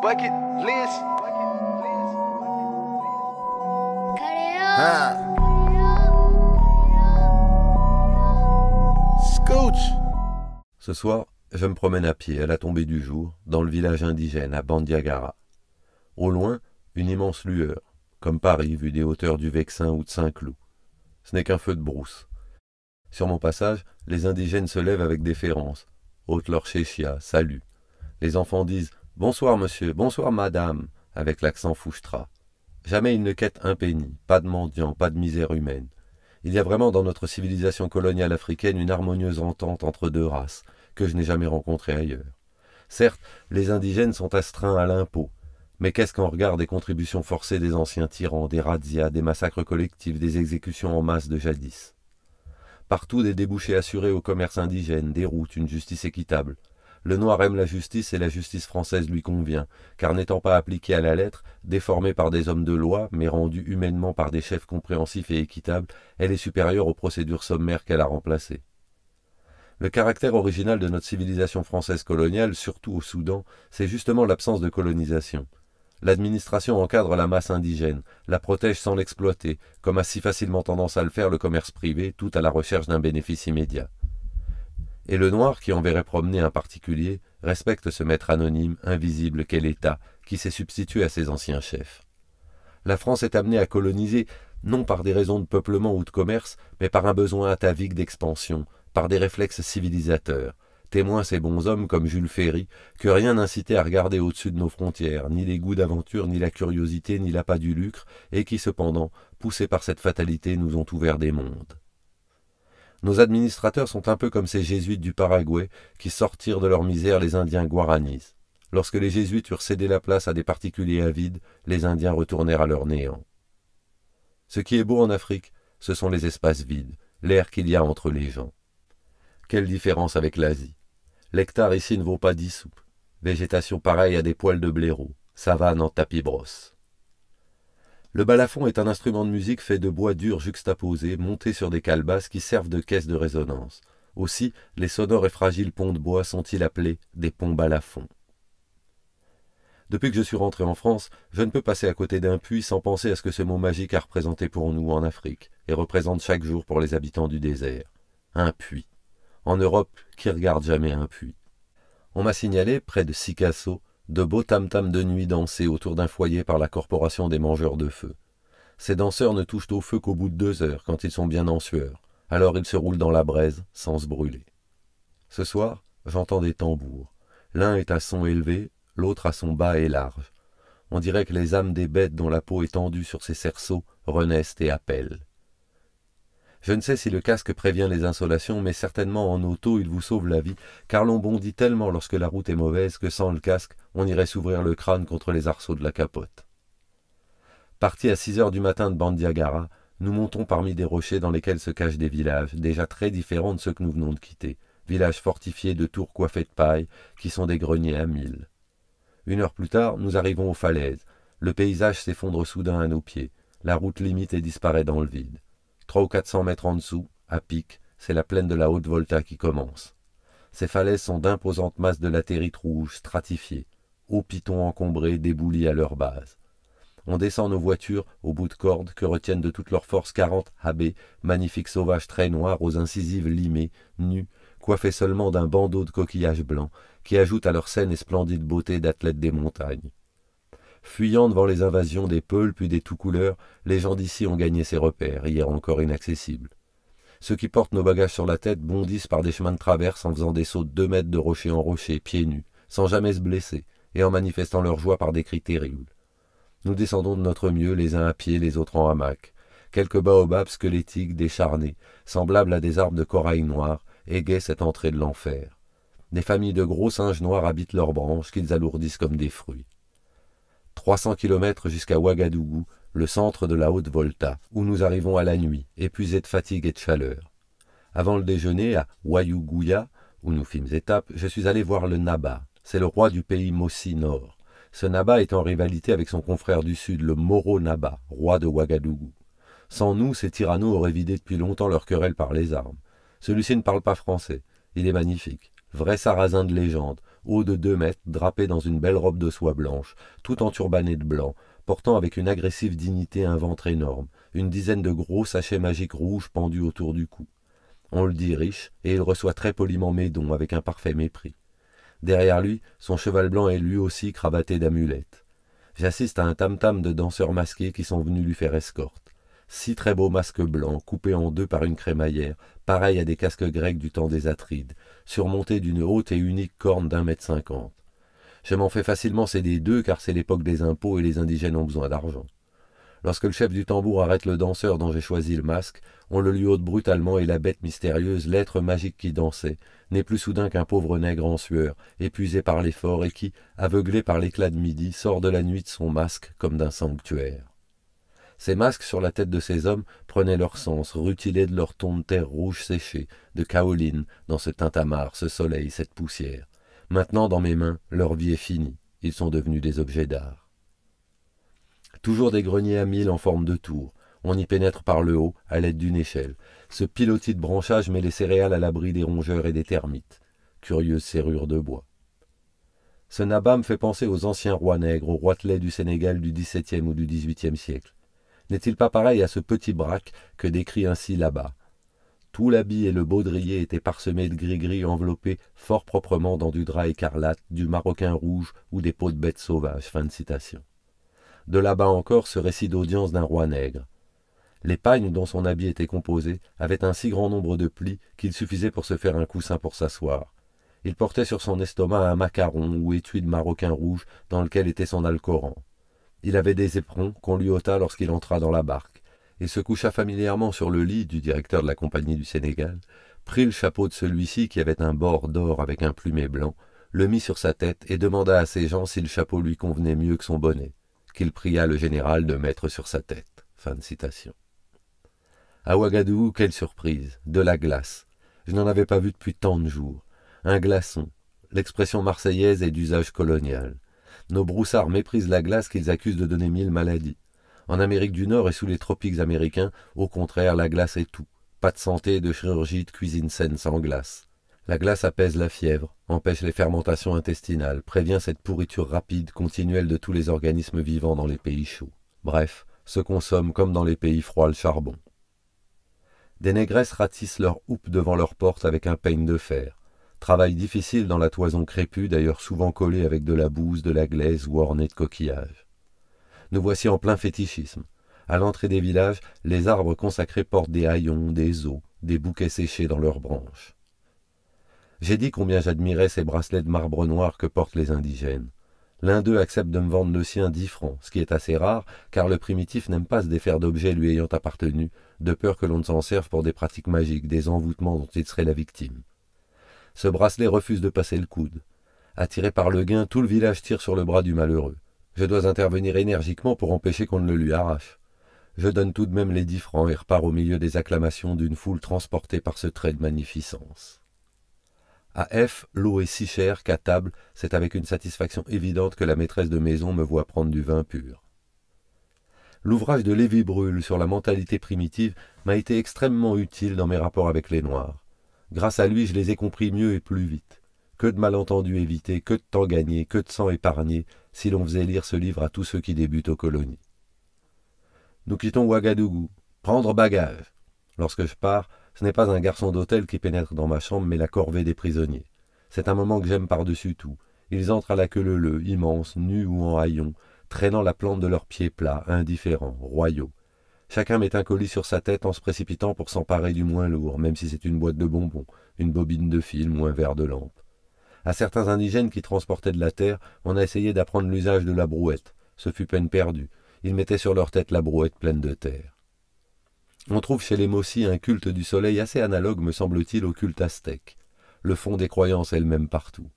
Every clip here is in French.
Bucket list. Scooch. Ce soir, je me promène à pied à la tombée du jour, dans le village indigène à Bandiagara. Au loin, une immense lueur, comme Paris vu des hauteurs du Vexin ou de Saint-Cloud. Ce n'est qu'un feu de brousse. Sur mon passage, les indigènes se lèvent avec déférence, ôtent leur chéchia, saluent. Les enfants disent « Bonsoir monsieur, bonsoir madame » avec l'accent fouchtra. Jamais ils ne quêtent un penny, pas de mendiants, pas de misère humaine. Il y a vraiment dans notre civilisation coloniale africaine une harmonieuse entente entre deux races, que je n'ai jamais rencontrée ailleurs. Certes, les indigènes sont astreints à l'impôt, mais qu'est-ce qu'en regard des contributions forcées des anciens tyrans, des razzias, des massacres collectifs, des exécutions en masse de jadis? Partout des débouchés assurés au commerce indigène, des routes, une justice équitable. Le noir aime la justice et la justice française lui convient, car n'étant pas appliquée à la lettre, déformée par des hommes de loi, mais rendue humainement par des chefs compréhensifs et équitables, elle est supérieure aux procédures sommaires qu'elle a remplacées. Le caractère original de notre civilisation française coloniale, surtout au Soudan, c'est justement l'absence de colonisation. L'administration encadre la masse indigène, la protège sans l'exploiter, comme a si facilement tendance à le faire le commerce privé, tout à la recherche d'un bénéfice immédiat. Et le noir, qui enverrait promener un particulier, respecte ce maître anonyme, invisible qu'est l'État, qui s'est substitué à ses anciens chefs. La France est amenée à coloniser, non par des raisons de peuplement ou de commerce, mais par un besoin atavique d'expansion, par des réflexes civilisateurs. Témoins ces bons hommes comme Jules Ferry, que rien n'incitait à regarder au-dessus de nos frontières, ni les goûts d'aventure, ni la curiosité, ni l'appât du lucre, et qui cependant, poussés par cette fatalité, nous ont ouvert des mondes. Nos administrateurs sont un peu comme ces jésuites du Paraguay qui sortirent de leur misère les Indiens guaranis. Lorsque les jésuites eurent cédé la place à des particuliers avides, les Indiens retournèrent à leur néant. Ce qui est beau en Afrique, ce sont les espaces vides, l'air qu'il y a entre les gens. Quelle différence avec l'Asie. L'hectare ici ne vaut pas 10 sous. Végétation pareille à des poils de blaireau, savane en tapis brosse. Le balafon est un instrument de musique fait de bois dur juxtaposé, monté sur des calebasses qui servent de caisse de résonance. Aussi, les sonores et fragiles ponts de bois sont-ils appelés des ponts balafons. Depuis que je suis rentré en France, je ne peux passer à côté d'un puits sans penser à ce que ce mot magique a représenté pour nous en Afrique, et représente chaque jour pour les habitants du désert. Un puits. En Europe, qui regarde jamais un puits? On m'a signalé, près de Sikasso, de beaux tam-tams de nuit dansés autour d'un foyer par la corporation des mangeurs de feu. Ces danseurs ne touchent au feu qu'au bout de 2 heures, quand ils sont bien en sueur. Alors ils se roulent dans la braise, sans se brûler. Ce soir, j'entends des tambours. L'un est à son élevé, l'autre à son bas et large. On dirait que les âmes des bêtes dont la peau est tendue sur ces cerceaux renaissent et appellent. Je ne sais si le casque prévient les insolations, mais certainement en auto il vous sauve la vie, car l'on bondit tellement lorsque la route est mauvaise que sans le casque, on irait s'ouvrir le crâne contre les arceaux de la capote. Partis à 6 heures du matin de Bandiagara, nous montons parmi des rochers dans lesquels se cachent des villages, déjà très différents de ceux que nous venons de quitter, villages fortifiés de tours coiffées de paille, qui sont des greniers à 1000. 1 heure plus tard, nous arrivons aux falaises. Le paysage s'effondre soudain à nos pieds. La route limite et disparaît dans le vide. 300 ou 400 mètres en dessous, à pic, c'est la plaine de la Haute-Volta qui commence. Ces falaises sont d'imposantes masses de latérite rouge, stratifiées, hauts pitons encombrés, déboulis à leur base. On descend nos voitures au bout de cordes que retiennent de toute leur force 40 habés, magnifiques sauvages très noirs aux incisives limées, nus, coiffés seulement d'un bandeau de coquillages blancs, qui ajoutent à leur saine et splendide beauté d'athlètes des montagnes. Fuyant devant les invasions des peuls puis des tout-couleurs, les gens d'ici ont gagné ces repères, hier encore inaccessibles. Ceux qui portent nos bagages sur la tête bondissent par des chemins de traverse en faisant des sauts de 2 mètres de rocher en rocher, pieds nus, sans jamais se blesser, et en manifestant leur joie par des cris terribles. Nous descendons de notre mieux, les uns à pied, les autres en hamac. Quelques baobabs squelettiques, décharnés, semblables à des arbres de corail noir, égaient cette entrée de l'enfer. Des familles de gros singes noirs habitent leurs branches, qu'ils alourdissent comme des fruits. 300 kilomètres jusqu'à Ouagadougou, le centre de la Haute-Volta, où nous arrivons à la nuit, épuisés de fatigue et de chaleur. Avant le déjeuner, à Wayugouya, où nous fîmes étape, je suis allé voir le Naba. C'est le roi du pays Mossi Nord. Ce Naba est en rivalité avec son confrère du Sud, le Moro Naba, roi de Ouagadougou. Sans nous, ces tyrannos auraient vidé depuis longtemps leur querelle par les armes. Celui-ci ne parle pas français. Il est magnifique. Vrai sarrasin de légende, haut de 2 mètres, drapé dans une belle robe de soie blanche, tout enturbané de blanc, portant avec une agressive dignité un ventre énorme, une dizaine de gros sachets magiques rouges pendus autour du cou. On le dit riche, et il reçoit très poliment mes dons avec un parfait mépris. Derrière lui, son cheval blanc est lui aussi cravaté d'amulettes. J'assiste à un tam-tam de danseurs masqués qui sont venus lui faire escorte. 6 très beaux masques blancs, coupés en 2 par une crémaillère, pareils à des casques grecs du temps des Atrides, surmontés d'une haute et unique corne d'1,50 m. Je m'en fais facilement céder 2 car c'est l'époque des impôts et les indigènes ont besoin d'argent. Lorsque le chef du tambour arrête le danseur dont j'ai choisi le masque, on le lui ôte brutalement et la bête mystérieuse, l'être magique qui dansait, n'est plus soudain qu'un pauvre nègre en sueur, épuisé par l'effort et qui, aveuglé par l'éclat de midi, sort de la nuit de son masque comme d'un sanctuaire. Ces masques sur la tête de ces hommes prenaient leur sens, rutilés de leur ton de terre rouge séché, de kaolin, dans ce tintamarre, ce soleil, cette poussière. Maintenant, dans mes mains, leur vie est finie, ils sont devenus des objets d'art. Toujours des greniers à 1000 en forme de tour. On y pénètre par le haut, à l'aide d'une échelle. Ce pilotis de branchage met les céréales à l'abri des rongeurs et des termites. Curieuse serrure de bois. Ce Naba me fait penser aux anciens rois nègres, aux roitelets du Sénégal du XVIIe ou du XVIIIe siècle. N'est-il pas pareil à ce petit braque que décrit ainsi là-bas? Tout l'habit et le baudrier étaient parsemés de gris-gris enveloppés fort proprement dans du drap écarlate, du maroquin rouge ou des peaux de bêtes sauvages. Fin de citation. De là-bas encore ce récit d'audience d'un roi nègre. Les pagnes dont son habit était composé avaient un si grand nombre de plis qu'il suffisait pour se faire un coussin pour s'asseoir. Il portait sur son estomac un macaron ou étui de maroquin rouge dans lequel était son alcoran. Il avait des éperons qu'on lui ôta lorsqu'il entra dans la barque, et se coucha familièrement sur le lit du directeur de la Compagnie du Sénégal, prit le chapeau de celui-ci qui avait un bord d'or avec un plumet blanc, le mit sur sa tête et demanda à ses gens si le chapeau lui convenait mieux que son bonnet, qu'il pria le général de mettre sur sa tête. Fin de citation. À Ouagadougou, quelle surprise! De la glace. Je n'en avais pas vu depuis tant de jours. Un glaçon. L'expression marseillaise est d'usage colonial. Nos broussards méprisent la glace qu'ils accusent de donner 1000 maladies. En Amérique du Nord et sous les tropiques américains, au contraire, la glace est tout. Pas de santé, de chirurgie, de cuisine saine sans glace. La glace apaise la fièvre, empêche les fermentations intestinales, prévient cette pourriture rapide, continuelle de tous les organismes vivants dans les pays chauds. Bref, se consomme comme dans les pays froids le charbon. Des négresses ratissent leurs houppes devant leur porte avec un peigne de fer. Travail difficile dans la toison crépue, d'ailleurs souvent collée avec de la bouse, de la glaise ou ornée de coquillages. Nous voici en plein fétichisme. À l'entrée des villages, les arbres consacrés portent des haillons, des os, des bouquets séchés dans leurs branches. J'ai dit combien j'admirais ces bracelets de marbre noir que portent les indigènes. L'un d'eux accepte de me vendre le sien 10 francs, ce qui est assez rare, car le primitif n'aime pas se défaire d'objets lui ayant appartenu, de peur que l'on ne s'en serve pour des pratiques magiques, des envoûtements dont il serait la victime. Ce bracelet refuse de passer le coude. Attiré par le gain, tout le village tire sur le bras du malheureux. Je dois intervenir énergiquement pour empêcher qu'on ne le lui arrache. Je donne tout de même les 10 francs et repars au milieu des acclamations d'une foule transportée par ce trait de magnificence. À F, l'eau est si chère qu'à table, c'est avec une satisfaction évidente que la maîtresse de maison me voit prendre du vin pur. L'ouvrage de Lévi-Brûle sur la mentalité primitive m'a été extrêmement utile dans mes rapports avec les Noirs. Grâce à lui, je les ai compris mieux et plus vite. Que de malentendus évités, que de temps gagné, que de sang épargné, si l'on faisait lire ce livre à tous ceux qui débutent aux colonies. Nous quittons Ouagadougou. Prendre bagage. Lorsque je pars, ce n'est pas un garçon d'hôtel qui pénètre dans ma chambre, mais la corvée des prisonniers. C'est un moment que j'aime par-dessus tout. Ils entrent à la queue leu-leu, immenses, nus ou en haillons, traînant la plante de leurs pieds plats, indifférents, royaux. Chacun met un colis sur sa tête en se précipitant pour s'emparer du moins lourd, même si c'est une boîte de bonbons, une bobine de film ou un verre de lampe. À certains indigènes qui transportaient de la terre, on a essayé d'apprendre l'usage de la brouette. Ce fut peine perdue. Ils mettaient sur leur tête la brouette pleine de terre. On trouve chez les Mossi un culte du soleil assez analogue, me semble-t-il, au culte aztèque. Le fond des croyances est le même partout.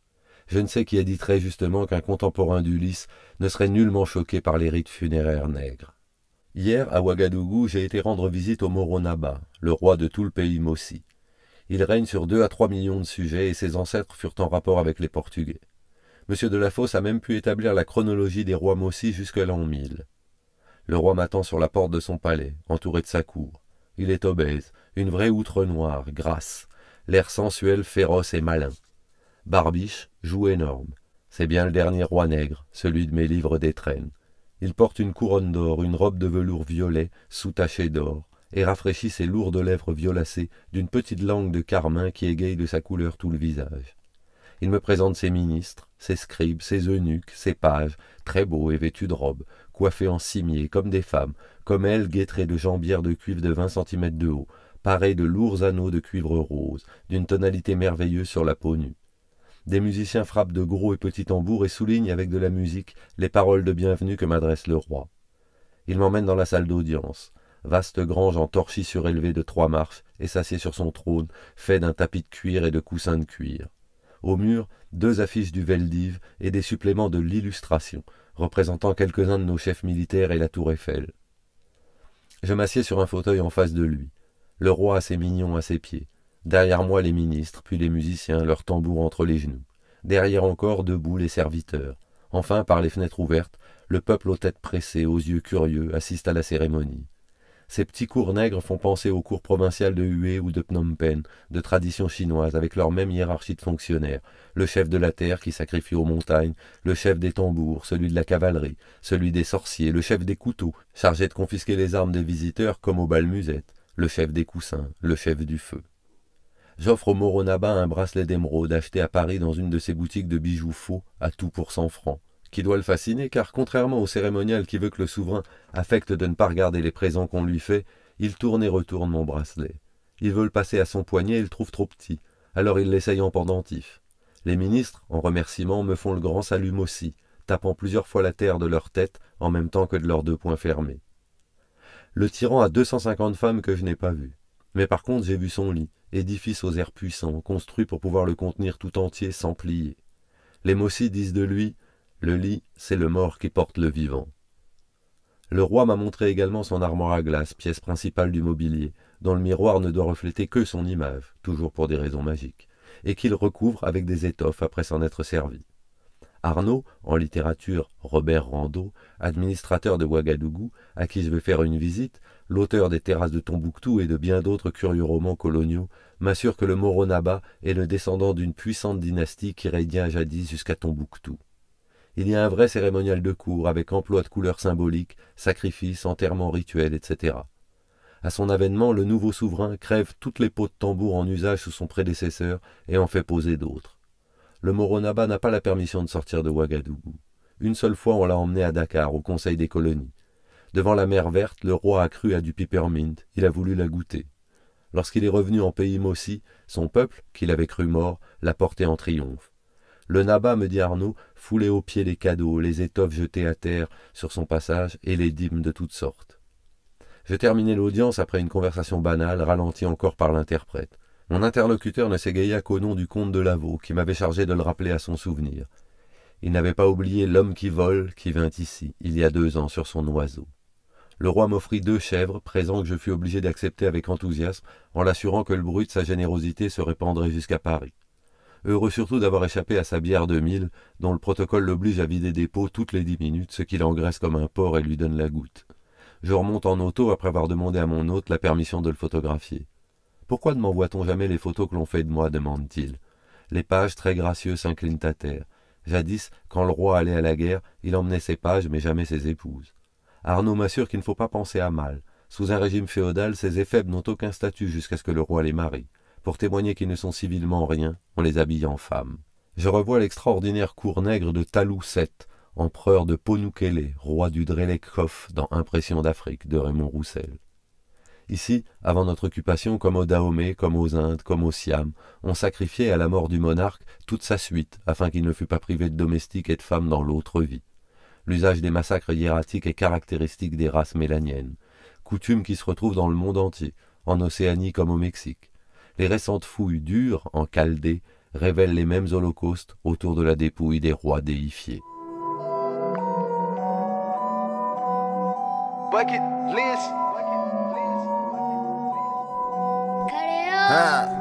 Je ne sais qui a dit très justement qu'un contemporain d'Ulysse ne serait nullement choqué par les rites funéraires nègres. Hier, à Ouagadougou, j'ai été rendre visite au Moro Naba, le roi de tout le pays Mossi. Il règne sur 2 à 3 millions de sujets et ses ancêtres furent en rapport avec les Portugais. M. Delafosse a même pu établir la chronologie des rois Mossi jusqu'à l'an 1000. Le roi m'attend sur la porte de son palais, entouré de sa cour. Il est obèse, une vraie outre noire, grasse, l'air sensuel, féroce et malin. Barbiche joue énorme. C'est bien le dernier roi nègre, celui de mes livres d'étrennes. Il porte une couronne d'or, une robe de velours violet sous-tachée d'or, et rafraîchit ses lourdes lèvres violacées d'une petite langue de carmin qui égaye de sa couleur tout le visage. Il me présente ses ministres, ses scribes, ses eunuques, ses pages, très beaux et vêtus de robes, coiffés en cimier, comme des femmes, comme elles guettrées de jambières de cuivre de 20 centimètres de haut, parées de lourds anneaux de cuivre rose, d'une tonalité merveilleuse sur la peau nue. Des musiciens frappent de gros et petits tambours et soulignent avec de la musique les paroles de bienvenue que m'adresse le roi. Il m'emmène dans la salle d'audience, vaste grange en torchis surélevé de 3 marches, et s'assied sur son trône, fait d'un tapis de cuir et de coussins de cuir. Au mur, 2 affiches du Veldiv et des suppléments de l'Illustration, représentant quelques-uns de nos chefs militaires et la tour Eiffel. Je m'assieds sur un fauteuil en face de lui. Le roi assez mignon à ses pieds. Derrière moi les ministres, puis les musiciens, leurs tambours entre les genoux. Derrière encore, debout, les serviteurs. Enfin, par les fenêtres ouvertes, le peuple aux têtes pressées, aux yeux curieux, assiste à la cérémonie. Ces petits cours nègres font penser aux cours provinciales de Hue ou de Phnom Penh, de tradition chinoise, avec leur même hiérarchie de fonctionnaires. Le chef de la terre qui sacrifie aux montagnes, le chef des tambours, celui de la cavalerie, celui des sorciers, le chef des couteaux, chargé de confisquer les armes des visiteurs comme au bal musette, le chef des coussins, le chef du feu. J'offre au Moronaba un bracelet d'émeraude acheté à Paris dans une de ces boutiques de bijoux faux à tout pour 100 francs, qui doit le fasciner car contrairement au cérémonial qui veut que le souverain affecte de ne pas regarder les présents qu'on lui fait, il tourne et retourne mon bracelet. Il veut le passer à son poignet et le trouve trop petit, alors il l'essaye en pendentif. Les ministres, en remerciement, me font le grand salut aussi, tapant plusieurs fois la terre de leur tête en même temps que de leurs 2 poings fermés. Le tyran a 250 femmes que je n'ai pas vues. Mais par contre j'ai vu son lit, édifice aux airs puissants, construit pour pouvoir le contenir tout entier sans plier. Les Mossis disent de lui, le lit, c'est le mort qui porte le vivant. Le roi m'a montré également son armoire à glace, pièce principale du mobilier, dont le miroir ne doit refléter que son image, toujours pour des raisons magiques, et qu'il recouvre avec des étoffes après s'en être servi. Arnaud, en littérature Robert Rondeau, administrateur de Ouagadougou, à qui je vais faire une visite, l'auteur des Terrasses de Tombouctou et de bien d'autres curieux romans coloniaux, m'assure que le Moronaba est le descendant d'une puissante dynastie qui régna jadis jusqu'à Tombouctou. Il y a un vrai cérémonial de cour avec emploi de couleurs symboliques, sacrifices, enterrements rituels, etc. À son avènement, le nouveau souverain crève toutes les peaux de tambour en usage sous son prédécesseur et en fait poser d'autres. Le Moronaba n'a pas la permission de sortir de Ouagadougou. Une seule fois, on l'a emmené à Dakar, au Conseil des colonies. Devant la mer verte, le roi a cru à du peppermint, il a voulu la goûter. Lorsqu'il est revenu en pays Mossi, son peuple, qu'il avait cru mort, l'a porté en triomphe. Le Naba, me dit Arnaud, foulait aux pieds les cadeaux, les étoffes jetées à terre sur son passage et les dîmes de toutes sortes. Je terminai l'audience après une conversation banale, ralentie encore par l'interprète. Mon interlocuteur ne s'égaya qu'au nom du comte de Lavaux, qui m'avait chargé de le rappeler à son souvenir. Il n'avait pas oublié l'homme qui vole, qui vint ici, il y a 2 ans, sur son oiseau. Le roi m'offrit 2 chèvres, présent que je fus obligé d'accepter avec enthousiasme, en l'assurant que le bruit de sa générosité se répandrait jusqu'à Paris. Heureux surtout d'avoir échappé à sa bière de 1000, dont le protocole l'oblige à vider des pots toutes les 10 minutes, ce qui l'engraisse comme un porc et lui donne la goutte. Je remonte en auto après avoir demandé à mon hôte la permission de le photographier. « Pourquoi ne m'envoie-t-on jamais les photos que l'on fait de moi ?» demande-t-il. Les pages très gracieux s'inclinent à terre. Jadis, quand le roi allait à la guerre, il emmenait ses pages mais jamais ses épouses. Arnaud m'assure qu'il ne faut pas penser à mal. Sous un régime féodal, ces éphèbes n'ont aucun statut jusqu'à ce que le roi les marie. Pour témoigner qu'ils ne sont civilement rien, on les habille en femmes. Je revois l'extraordinaire cour nègre de Talou VII, empereur de Ponukele, roi du Drelekhof dans Impression d'Afrique de Raymond Roussel. Ici, avant notre occupation, comme au Dahomey, comme aux Indes, comme au Siam, on sacrifiait à la mort du monarque toute sa suite, afin qu'il ne fût pas privé de domestiques et de femmes dans l'autre vie. L'usage des massacres hiératiques est caractéristique des races mélaniennes, coutume qui se retrouve dans le monde entier, en Océanie comme au Mexique. Les récentes fouilles dures, en Chaldée, révèlent les mêmes holocaustes autour de la dépouille des rois déifiés. Huh.